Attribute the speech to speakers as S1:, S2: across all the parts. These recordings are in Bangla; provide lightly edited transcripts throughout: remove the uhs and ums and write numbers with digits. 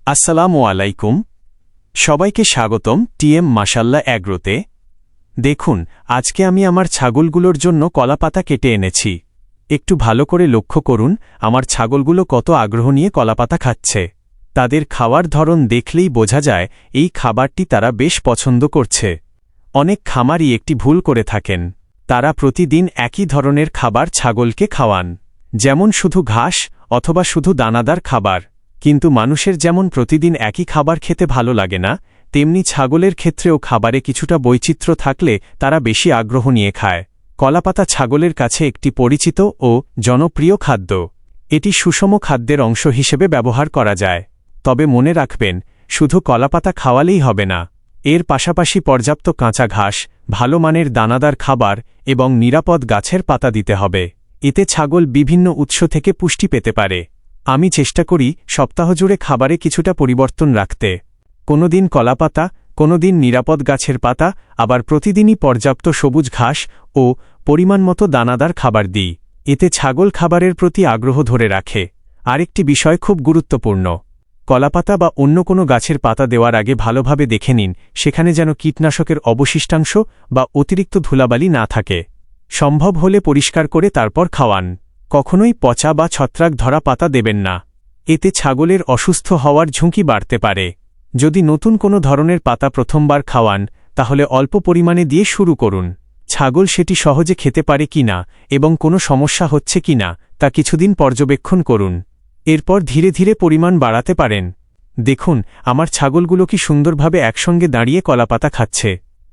S1: আসসালামু আলাইকুম। সবাইকে স্বাগতম টিএম মাশাল্লাহ অ্যাগ্রোতে। দেখুন, আজকে আমি আমার ছাগলগুলোর জন্য কলাপাতা কেটে এনেছি। একটু ভালো করে লক্ষ্য করুন আমার ছাগলগুলো কত আগ্রহ নিয়ে কলাপাতা খাচ্ছে। তাদের খাওয়ার ধরন দেখলেই বোঝা যায় এই খাবারটি তারা বেশ পছন্দ করছে। অনেক খামারি একটি ভুল করে থাকেন, তারা প্রতিদিন একই ধরনের খাবার ছাগলকে খাওয়ান, যেমন শুধু ঘাস অথবা শুধু দানাদার খাবার। কিন্তু মানুষের যেমন প্রতিদিন একই খাবার খেতে ভালো লাগে না, তেমনি ছাগলের ক্ষেত্রেও খাবারে কিছুটা বৈচিত্র্য থাকলে তারা বেশি আগ্রহ নিয়ে খায়। কলাপাতা ছাগলের কাছে একটি পরিচিত ও জনপ্রিয় খাদ্য। এটি সুষম খাদ্যের অংশ হিসেবে ব্যবহার করা যায়। তবে মনে রাখবেন, শুধু কলাপাতা খাওয়ালেই হবে না, এর পাশাপাশি পর্যাপ্ত কাঁচা ঘাস, ভালো মানের দানাদার খাবার এবং নিরাপদ গাছের পাতা দিতে হবে। এতে ছাগল বিভিন্ন উৎস থেকে পুষ্টি পেতে পারে। আমি চেষ্টা করি সপ্তাহজুড়ে খাবারে কিছুটা পরিবর্তন রাখতে। কোনো দিন কলাপাতা, কোনো দিন নিরাপদ গাছের পাতা, আবার প্রতিদিনই পর্যাপ্ত সবুজ ঘাস ও পরিমাণমতো দানাদার খাবার দিই। এতে ছাগল খাবারের প্রতি আগ্রহ ধরে রাখে। আরেকটি বিষয় খুব গুরুত্বপূর্ণ, কলাপাতা বা অন্য কোনো গাছের পাতা দেওয়ার আগে ভালোভাবে দেখে নিন সেখানে যেন কীটনাশকের অবশিষ্টাংশ বা অতিরিক্ত ধুলাবালি না থাকে। সম্ভব হলে পরিষ্কার করে তারপর খাওয়ান। কখনোই পচা বা ছত্রাক ধরা পাতা দেবেন না, এতে ছাগলের অসুস্থ হওয়ার ঝুঁকি বাড়তে পারে। যদি নতুন কোনো ধরনের পাতা প্রথমবার খাওয়ান, তাহলে অল্প পরিমাণে দিয়ে শুরু করুন। ছাগল সেটি সহজে খেতে পারে কিনা এবং কোনো সমস্যা হচ্ছে কিনা তা কিছুদিন পর্যবেক্ষণ করুন। এরপর ধীরে ধীরে পরিমাণ বাড়াতে পারেন। দেখুন আমার ছাগলগুলো কি সুন্দরভাবে একসঙ্গে দাঁড়িয়ে কলাপাতা খাচ্ছে।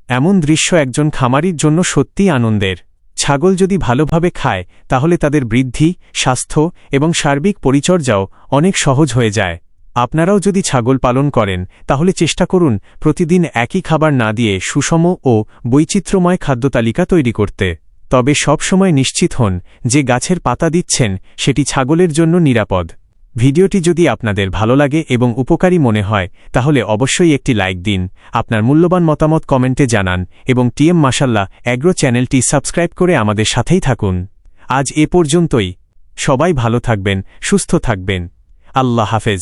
S1: এমন দৃশ্য একজন খামারির জন্য সত্যিই আনন্দের। ছাগল যদি ভালোভাবে খায় তাহলে তাদের বৃদ্ধি, স্বাস্থ্য এবং সার্বিক পরিচর্যাও অনেক সহজ হয়ে যায়। আপনারাও যদি ছাগল পালন করেন তাহলে চেষ্টা করুন প্রতিদিন একই খাবার না দিয়ে সুষম ও বৈচিত্র্যময় খাদ্যতালিকা তৈরি করতে। তবে সবসময় নিশ্চিত হন যে গাছের পাতা দিচ্ছেন সেটি ছাগলের জন্য নিরাপদ। ভিডিওটি যদি আপনাদের ভালো লাগে এবং উপকারী মনে হয় তাহলে অবশ্যই একটি লাইক দিন, আপনার মূল্যবান মতামত কমেন্টে জানান এবং টিএম মাশাল্লাহ অ্যাগ্রো চ্যানেলটি সাবস্ক্রাইব করে আমাদের সাথেই থাকুন। আজ এ পর্যন্তই। সবাই ভালো থাকবেন, সুস্থ থাকবেন। আল্লাহ হাফেজ।